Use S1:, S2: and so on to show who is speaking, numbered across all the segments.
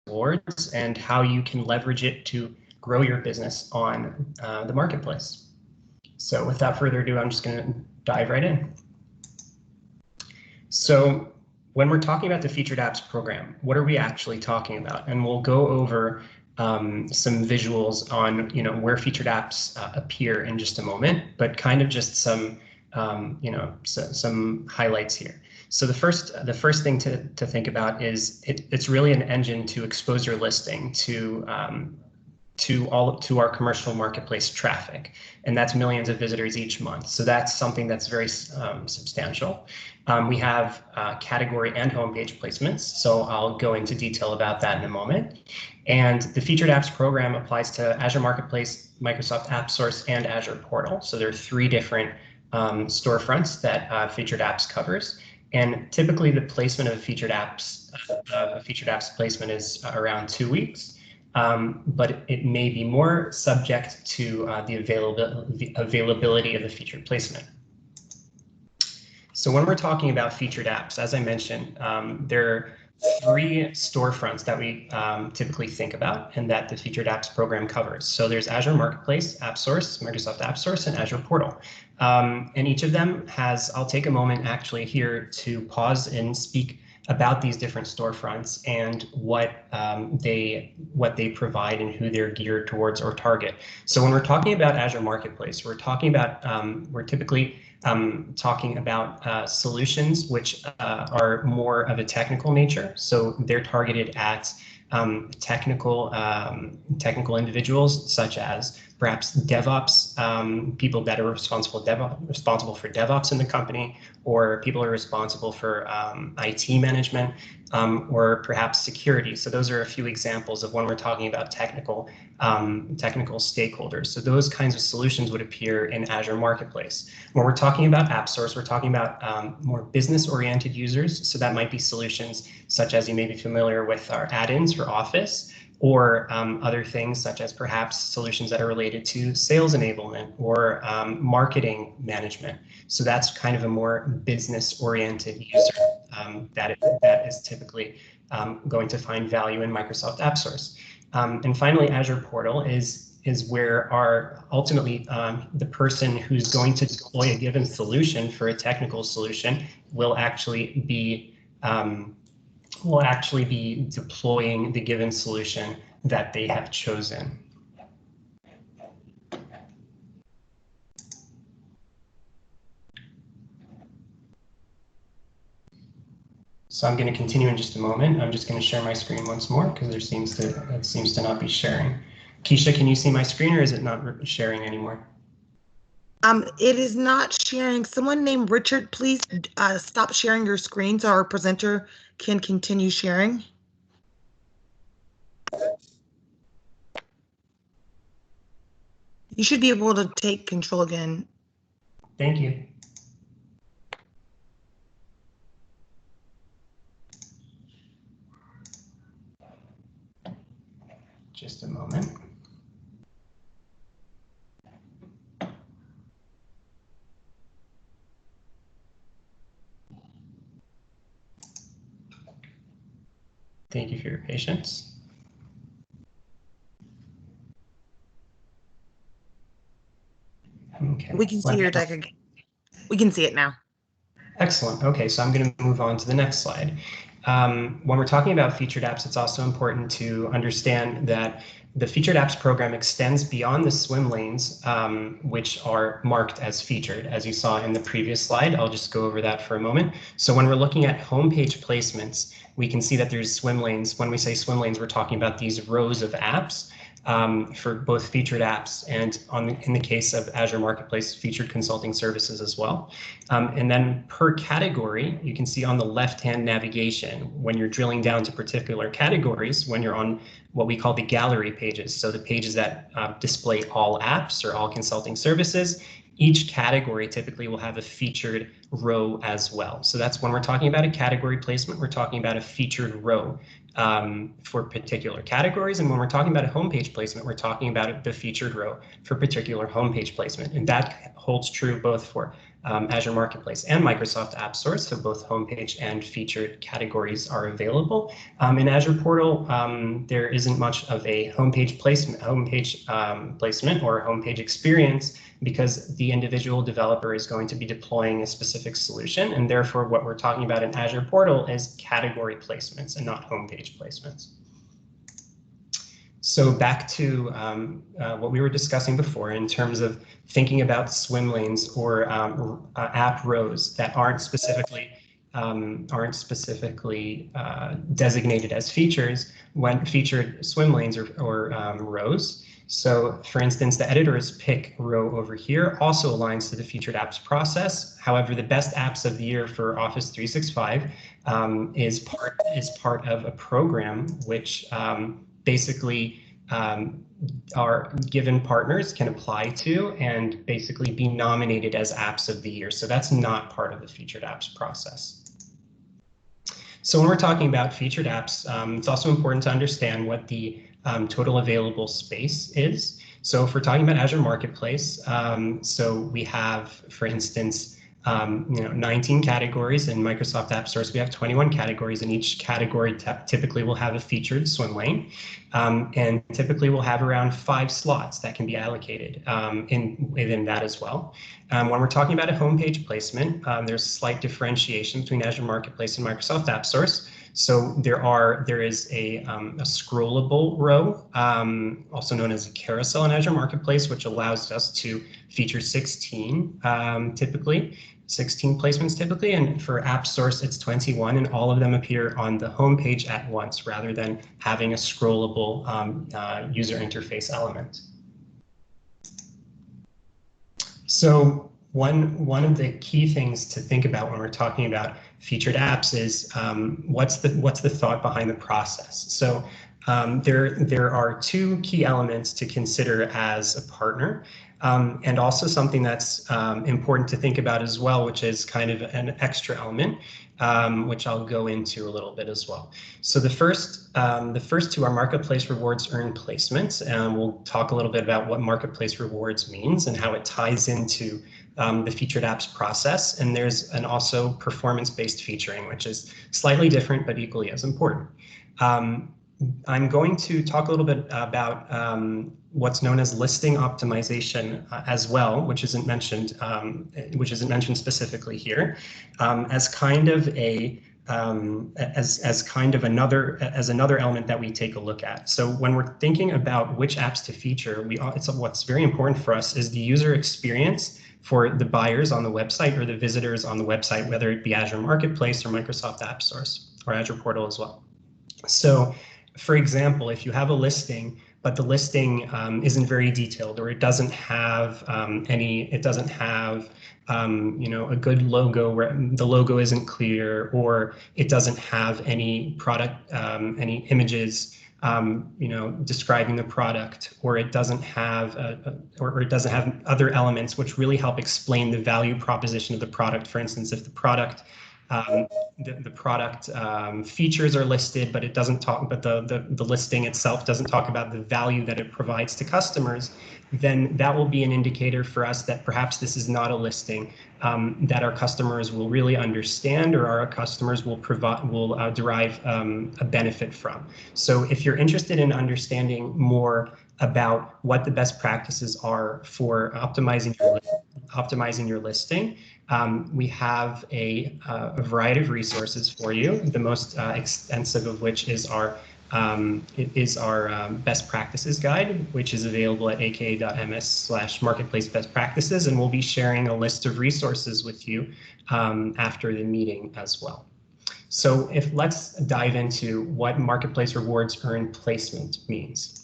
S1: rewards and how you can leverage it to grow your business on the marketplace. So without further ado, I'm just going to dive right in. So when we're talking about the Featured Apps program, what are we actually talking about? And we'll go over some visuals on where featured apps appear in just a moment, but kind of just some some highlights here. So the first thing to think about is it's really an engine to expose your listing to our commercial marketplace traffic, and that's millions of visitors each month. So that's something that's very substantial. We have category and homepage placements, so I'll go into detail about that in a moment. And the Featured Apps program applies to Azure Marketplace, Microsoft AppSource, and Azure Portal. So there are 3 different storefronts that Featured Apps covers. And typically the placement of Featured Apps placement is around 2 weeks. But it may be more subject to the availability of the featured placement. So when we're talking about featured apps, as I mentioned, there are 3 storefronts that we typically think about and that the Featured Apps program covers. So there's Azure Marketplace, AppSource, Microsoft AppSource, and Azure Portal. And each of them has, I'll take a moment actually here to pause and speak about these different storefronts and what they provide and who they're geared towards or target. So when we're talking about Azure Marketplace, we're talking about we're typically talking about solutions which are more of a technical nature. So they're targeted at technical individuals such as perhaps DevOps, people that are responsible for DevOps in the company, or people who are responsible for IT management, or perhaps security. So those are a few examples of when we're talking about technical stakeholders. So those kinds of solutions would appear in Azure Marketplace. When we're talking about AppSource, we're talking about more business-oriented users. So that might be solutions such as you may be familiar with our add-ins for Office, or other things such as perhaps solutions that are related to sales enablement or marketing management. So that's kind of a more business-oriented user that is typically going to find value in Microsoft AppSource. And finally, Azure Portal is where ultimately the person who's going to deploy a given solution for a technical solution will actually be deploying the given solution that they have chosen. So I'm going to continue in just a moment. I'm just going to share my screen once more because it seems to not be sharing. Keisha, can you see my screen, or is it not sharing anymore?
S2: It is not sharing. Someone named Richard, please stop sharing your screen so our presenter can continue sharing. You should be able to take control again.
S1: Thank you. Just a moment. Thank you for your patience. Okay.
S2: We can see your deck again. We can see it now.
S1: Excellent. Okay, so I'm going to move on to the next slide. When we're talking about featured apps, it's also important to understand that the Featured Apps program extends beyond the swim lanes, which are marked as featured, as you saw in the previous slide. I'll just go over that for a moment. So when we're looking at homepage placements, we can see that there's swim lanes. When we say swim lanes, we're talking about these rows of apps for both featured apps and in the case of Azure Marketplace, featured consulting services as well. And then per category, you can see on the left-hand navigation, when you're drilling down to particular categories, when you're on what we call the gallery pages, so the pages that display all apps or all consulting services, each category typically will have a featured row as well. So that's when we're talking about a category placement, we're talking about a featured row for particular categories. And when we're talking about a homepage placement, we're talking about the featured row for particular homepage placement. And that holds true both for Azure Marketplace and Microsoft AppSource, so both homepage and featured categories are available. In Azure Portal, there isn't much of a homepage placement or homepage experience because the individual developer is going to be deploying a specific solution, and therefore what we're talking about in Azure Portal is category placements and not homepage placements. So back to what we were discussing before in terms of thinking about swim lanes or app rows that aren't specifically designated as features when featured swim lanes or rows. So for instance, the editor's pick row over here also aligns to the featured apps process. However, the best apps of the year for Office 365 is part of a program which basically our given partners can apply to and basically be nominated as apps of the year. So that's not part of the featured apps process. So when we're talking about featured apps, it's also important to understand what the total available space is. So if we're talking about Azure Marketplace, so we have, for instance, 19 categories. In Microsoft AppSource, we have 21 categories, and each category typically will have a featured swim lane, and typically we'll have around 5 slots that can be allocated within that as well. When we're talking about a homepage placement, there's a slight differentiation between Azure Marketplace and Microsoft AppSource. So there is a scrollable row, also known as a carousel in Azure Marketplace, which allows us to feature 16 placements typically, and for AppSource it's 21, and all of them appear on the homepage at once rather than having a scrollable user interface element. So one of the key things to think about when we're talking about featured apps is what's the thought behind the process. So there are 2 key elements to consider as a partner, and also something that's important to think about as well, which is kind of an extra element, which I'll go into a little bit as well. So the first 2 are Marketplace Rewards earned placements, and we'll talk a little bit about what Marketplace Rewards means and how it ties into the featured apps process. And there's also performance-based featuring, which is slightly different but equally as important. I'm going to talk a little bit about what's known as listing optimization as well, which isn't mentioned specifically here, as kind of another element that we take a look at. So when we're thinking about which apps to feature, what's very important for us is the user experience for the buyers on the website or the visitors on the website, whether it be Azure Marketplace or Microsoft AppSource or Azure Portal as well. So for example, if you have a listing, but the listing isn't very detailed, or it doesn't have a good logo, where the logo isn't clear, or it doesn't have any product, any images, describing the product, or it doesn't have other elements which really help explain the value proposition of the product. For instance, if the product features are listed, but it doesn't talk, but the listing itself doesn't talk about the value that it provides to customers, then that will be an indicator for us that perhaps this is not a listing that our customers will really understand, or our customers will derive a benefit from. So if you're interested in understanding more about what the best practices are for optimizing your listing, we have a variety of resources for you, the most extensive of which is our best practices guide, which is available at aka.ms/marketplace best practices, and we'll be sharing a list of resources with you after the meeting as well. So let's dive into what Marketplace Rewards earned placement means.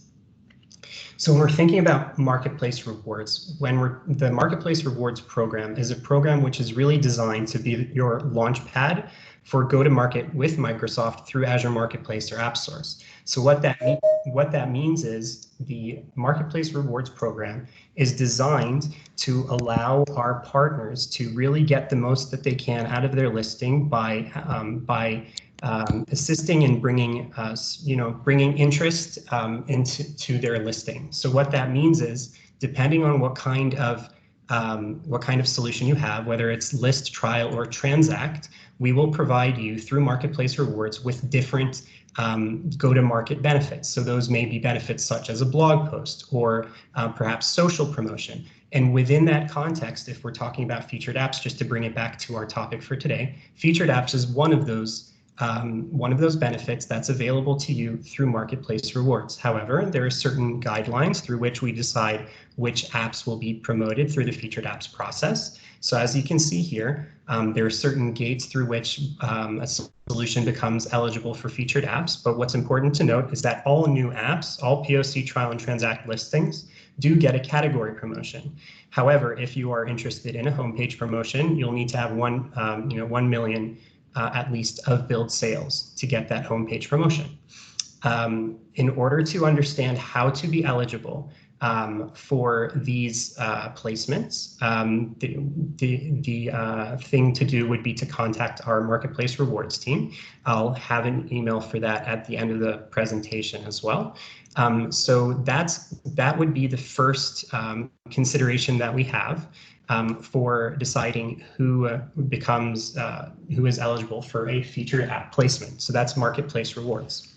S1: So when we're thinking about Marketplace Rewards, the Marketplace Rewards program is a program which is really designed to be your launch pad for go-to-market with Microsoft through Azure Marketplace or AppSource. So what that means is the Marketplace Rewards program is designed to allow our partners to really get the most that they can out of their listing by assisting in bringing interest into their listing. So what that means is, depending on what kind of solution you have, whether it's list, trial, or transact, we will provide you through Marketplace Rewards with different go-to-market benefits. So those may be benefits such as a blog post or perhaps social promotion. And within that context, if we're talking about featured apps, just to bring it back to our topic for today, featured apps is one of those benefits that's available to you through Marketplace Rewards. However, there are certain guidelines through which we decide which apps will be promoted through the featured apps process. So as you can see here, there are certain gates through which a solution becomes eligible for featured apps. But what's important to note is that all new apps, all POC, trial, and transact listings do get a category promotion. However, if you are interested in a homepage promotion, you'll need to have 1 million at least of billed sales to get that homepage promotion. In order to understand how to be eligible for these placements, the thing to do would be to contact our Marketplace Rewards team. I'll have an email for that at the end of the presentation as well. So that would be the first consideration that we have for deciding who is eligible for a featured app placement. So that's Marketplace Rewards.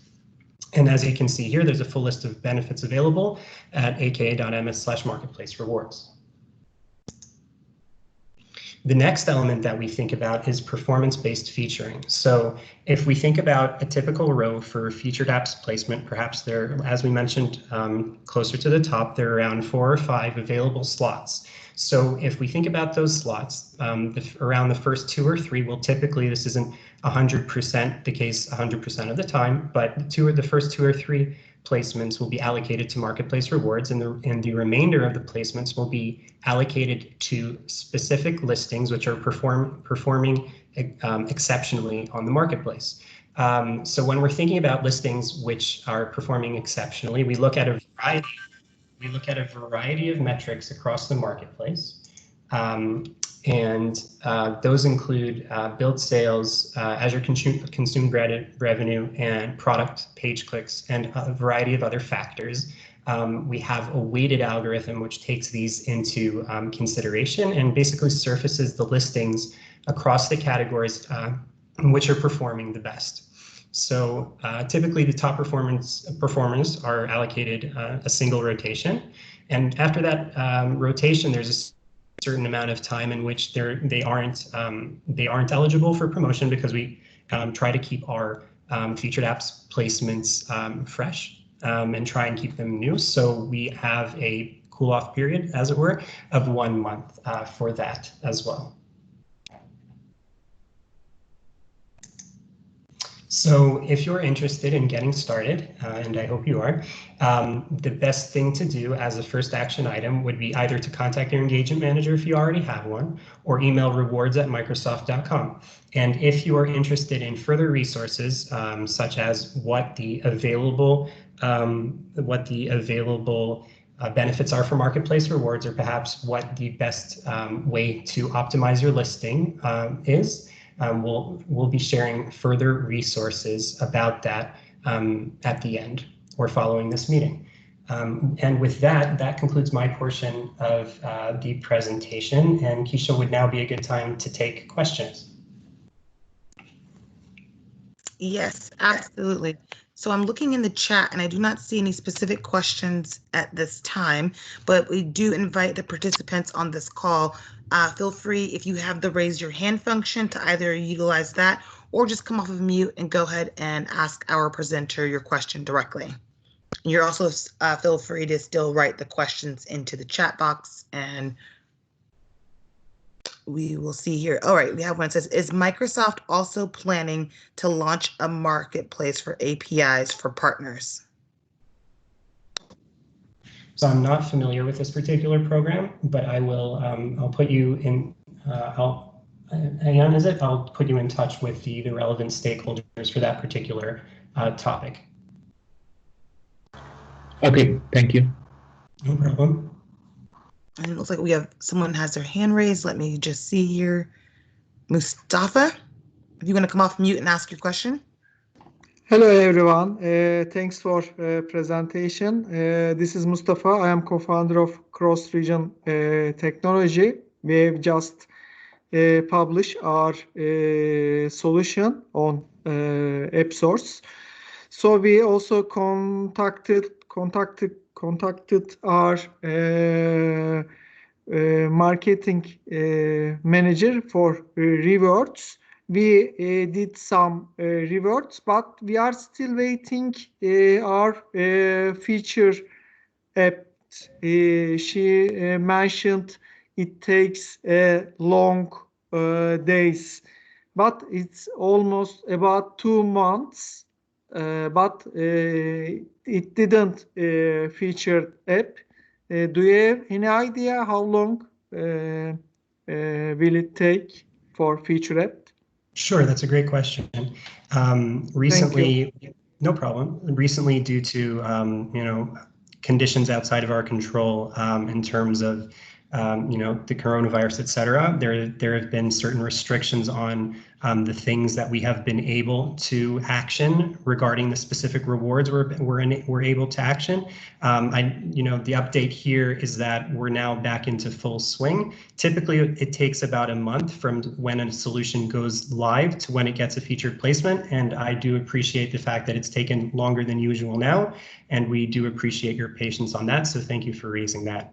S1: And as you can see here, there's a full list of benefits available at aka.ms/marketplace rewards. The next element that we think about is performance-based featuring. So if we think about a typical row for featured apps placement, perhaps there, as we mentioned, closer to the top, there are around 4 or 5 available slots. So if we think about those slots, around the first 2 or 3 will typically, this isn't 100% the case 100% of the time, but the first 2 or 3 placements will be allocated to Marketplace Rewards, and the remainder of the placements will be allocated to specific listings which are performing exceptionally on the marketplace. So when we're thinking about listings which are performing exceptionally, we look at a variety of metrics across the marketplace. Those include billed sales, Azure consumed revenue, and product page clicks, and a variety of other factors. We have a weighted algorithm which takes these into consideration and basically surfaces the listings across the categories which are performing the best. So typically the top performers are allocated a single rotation. And after that rotation, there's a certain amount of time in which they aren't eligible for promotion, because we try to keep our featured apps placements fresh and try and keep them new. So we have a cool off period, as it were, of 1 month for that as well. So if you're interested in getting started, and I hope you are, the best thing to do as a first action item would be either to contact your engagement manager if you already have one, or email rewards@microsoft.com. And if you are interested in further resources, such as what the available benefits are for Marketplace Rewards, or perhaps what the best way to optimize your listing is, we'll be sharing further resources about that at the end or following this meeting. And with that, that concludes my portion of the presentation, and Keisha, would now be a good time to take questions.
S2: Yes, absolutely. So I'm looking in the chat and I do not see any specific questions at this time, but we do invite the participants on this call. Feel free, if you have the raise your hand function, to either utilize that or just come off of mute and go ahead and ask our presenter your question directly. You're also feel free to still write the questions into the chat box, and we will see here. All right, we have one that says, is Microsoft also planning to launch a marketplace for APIs for partners?
S1: So I'm not familiar with this particular program, but I will, I'll put you in, I'll put you in touch with the relevant stakeholders for that particular topic.
S3: Okay, thank you.
S1: No problem.
S2: And it looks like we have someone has their hand raised. Let me just see here. Mustafa, if you want to come off mute and ask your question.
S3: Hello everyone. Thanks for presentation. This is Mustafa. I am co-founder of Cross Region Technology. We have just published our solution on AppSource. So we also contacted our marketing manager for rewards. We did some rewards, but we are still waiting our feature app. She mentioned it takes long days, but it's almost about 2 months. But it didn't feature app. Do you have any idea how long will it take for feature app?
S1: Sure, that's a great question. Recently, no problem. Recently, due to conditions outside of our control in terms of the coronavirus, et cetera, there have been certain restrictions on the things that we have been able to action regarding the specific rewards we're able to action. The update here is that we're now back into full swing. Typically, it takes about a month from when a solution goes live to when it gets a featured placement, and I do appreciate the fact that it's taken longer than usual now, and we do appreciate your patience on that, so thank you for raising that.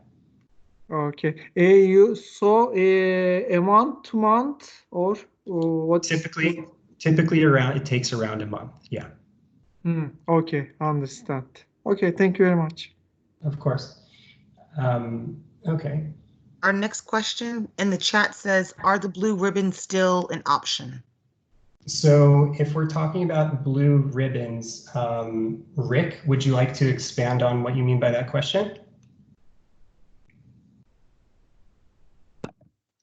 S3: Okay. You saw a month, 2 month, or what?
S1: Typically around, it takes around a month. Yeah.
S3: Okay, understand. Okay, thank you very much.
S1: Of course. Okay.
S2: Our next question in the chat says, are the blue ribbons still an option?
S1: So if we're talking about blue ribbons, Rick, would you like to expand on what you mean by that question?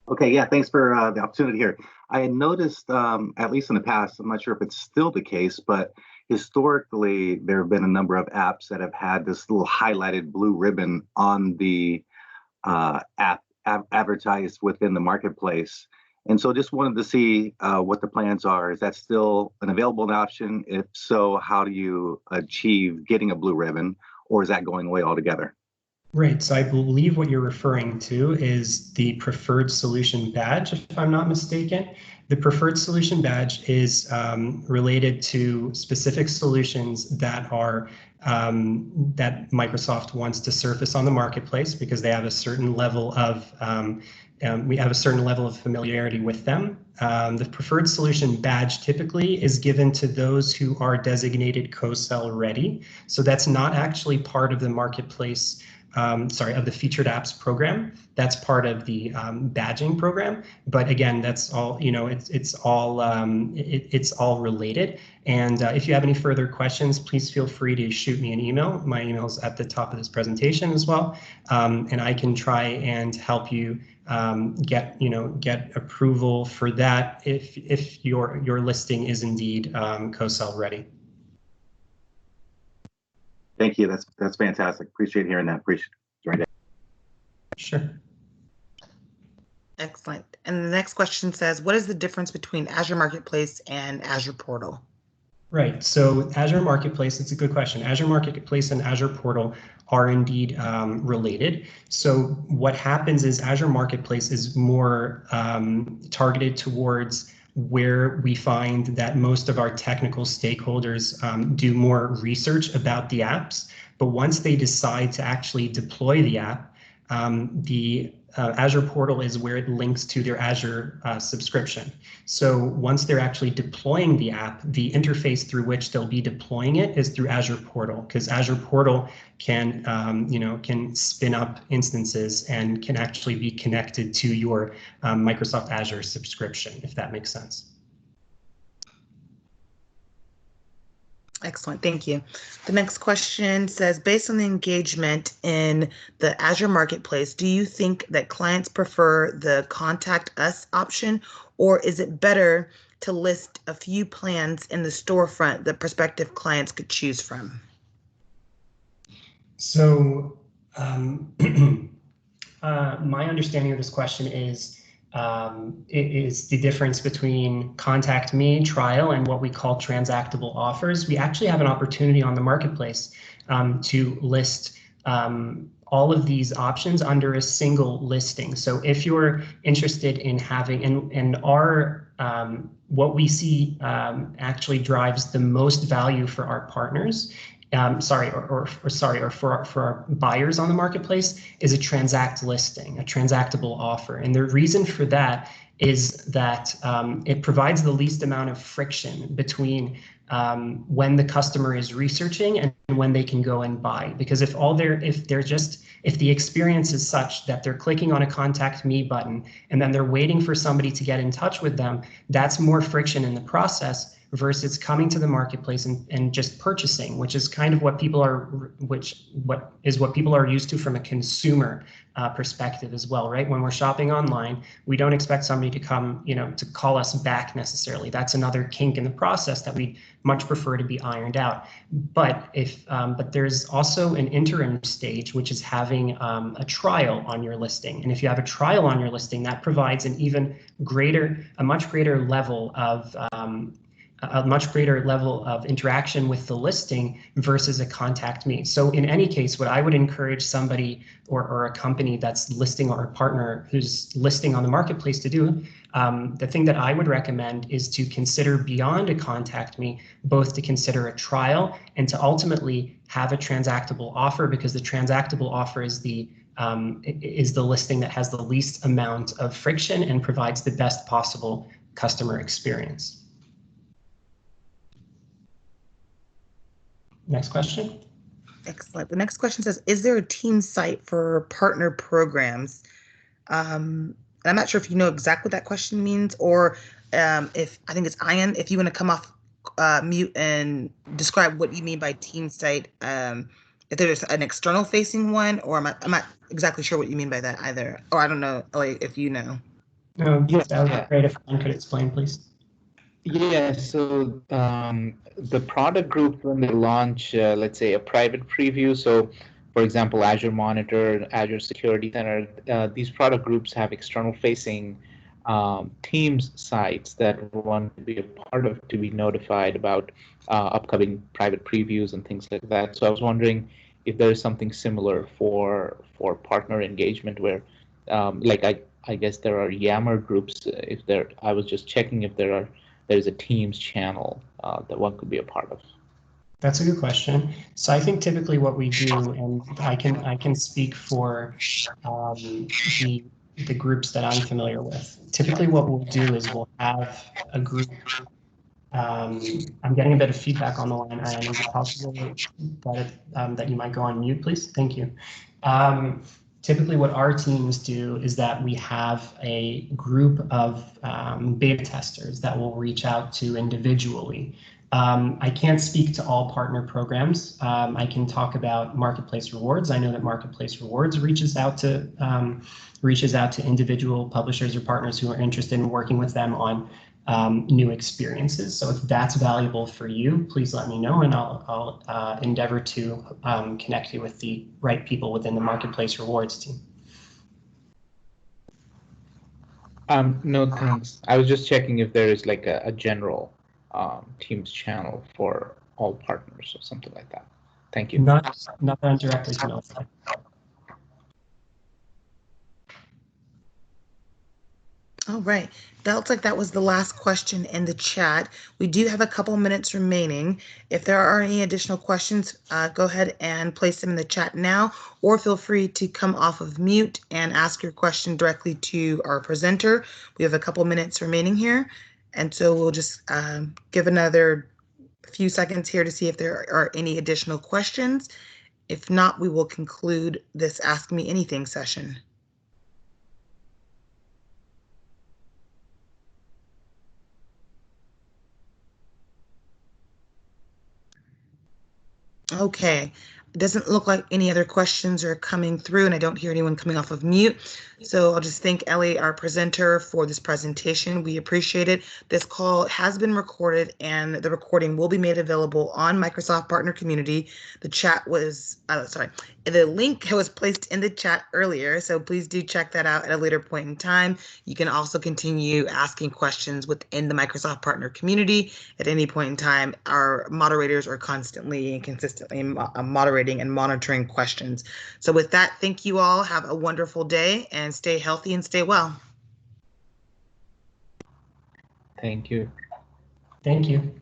S4: Okay, yeah, thanks for the opportunity here. I had noticed, at least in the past, I'm not sure if it's still the case, but historically, there have been a number of apps that have had this little highlighted blue ribbon on the app advertised within the marketplace. And so just wanted to see what the plans are. Is that still an available option? If so, how do you achieve getting a blue ribbon, or is that going away altogether?
S1: Right, so I believe what you're referring to is the preferred solution badge, if I'm not mistaken. The preferred solution badge is related to specific solutions that are that Microsoft wants to surface on the marketplace because they have a certain level of we have a certain level of familiarity with them. The preferred solution badge typically is given to those who are designated co-sell ready. So that's not actually part of the marketplace. Of the featured apps program. That's part of the badging program. But again, that's all, it's all related. And if you have any further questions, please feel free to shoot me an email. My email is at the top of this presentation as well. And I can try and help you get approval for that if your listing is indeed co-sell ready.
S4: Thank you. That's fantastic. Appreciate hearing that. Appreciate it.
S1: Sure.
S2: Excellent. And the next question says, what is the difference between Azure Marketplace and Azure Portal?
S1: Right. So Azure Marketplace, it's a good question. Azure Marketplace and Azure Portal are indeed related. So what happens is Azure Marketplace is more targeted towards where we find that most of our technical stakeholders do more research about the apps. But once they decide to actually deploy the app, the Azure Portal is where it links to their Azure subscription. So once they're actually deploying the app, the interface through which they'll be deploying it is through Azure Portal, because Azure Portal can, can spin up instances and can actually be connected to your Microsoft Azure subscription, if that makes sense.
S2: Excellent, thank you. The next question says, based on the engagement in the Azure Marketplace, do you think that clients prefer the Contact Us option, or is it better to list a few plans in the storefront that prospective clients could choose from?
S1: So my understanding of this question is is the difference between Contact Me trial and what we call transactable offers. We actually have an opportunity on the marketplace to list all of these options under a single listing. So if you're interested in having, and our what we see actually drives the most value for our partners, for our buyers on the marketplace, is a transact listing, a transactable offer. And the reason for that is that it provides the least amount of friction between when the customer is researching and when they can go and buy. Because if the experience is such that they're clicking on a Contact Me button and then they're waiting for somebody to get in touch with them, that's more friction in the process versus coming to the marketplace and just purchasing, which is kind of what people are used to from a consumer perspective as well, right? When we're shopping online, we don't expect somebody to come, to call us back necessarily. That's another kink in the process that we much prefer to be ironed out. But but there's also an interim stage, which is having a trial on your listing. And if you have a trial on your listing, that provides a much greater level of interaction with the listing versus a Contact Me. So in any case, what I would encourage somebody or a company that's listing, or a partner who's listing on the marketplace, to do, the thing that I would recommend is to consider beyond a Contact Me, both to consider a trial and to ultimately have a transactable offer, because the transactable offer is the listing that has the least amount of friction and provides the best possible customer experience. Next question.
S2: Excellent. The next question says, is there a team site for partner programs? I'm not sure if you know exactly what that question means, or if, I think it's Ian, if you want to come off mute and describe what you mean by team site, if there's an external facing one, or I'm not exactly sure what you mean by that either. Or I don't know, like, if you know.
S1: Yes, that would be great if Ian could explain, please.
S5: Yeah, so the product group, when they launch, let's say, a private preview, so for example, Azure Monitor, Azure Security Center, these product groups have external facing Teams sites that one to be a part of, to be notified about upcoming private previews and things like that. So I was wondering if there is something similar for partner engagement, where I guess there are Yammer groups. I was just checking if there's a Teams channel that one could be a part of.
S1: That's a good question. So I think typically what we do, and I can speak for the groups that I'm familiar with. Typically what we'll do is we'll have a group. I'm getting a bit of feedback on the line, and is it possible that you might go on mute, please? Thank you. Typically what our teams do is that we have a group of beta testers that will reach out to individually. I can't speak to all partner programs. I can talk about Marketplace Rewards. I know that Marketplace Rewards reaches out to individual publishers or partners who are interested in working with them on new experiences. So if that's valuable for you, please let me know, and I'll endeavor to connect you with the right people within the Marketplace Rewards team.
S5: No, thanks. I was just checking if there is like a general Teams channel for all partners or something like that. Thank you.
S1: Not that I'm directly familiar with.
S2: All right. That looks like that was the last question in the chat. We do have a couple minutes remaining. If there are any additional questions, go ahead and place them in the chat now, or feel free to come off of mute and ask your question directly to our presenter. We have a couple minutes remaining here, and so we'll just give another few seconds here to see if there are any additional questions. If not, we will conclude this Ask Me Anything session. Okay, It doesn't look like any other questions are coming through, and I don't hear anyone coming off of mute. So I'll just thank Ellie, our presenter, for this presentation. We appreciate it. This call has been recorded, and the recording will be made available on Microsoft Partner Community. The chat was, the link was placed in the chat earlier, so please do check that out at a later point in time. You can also continue asking questions within the Microsoft Partner Community at any point in time. Our moderators are constantly and consistently moderating and monitoring questions. So with that, thank you all. Have a wonderful day and stay healthy and stay well.
S5: Thank you.
S1: Thank you.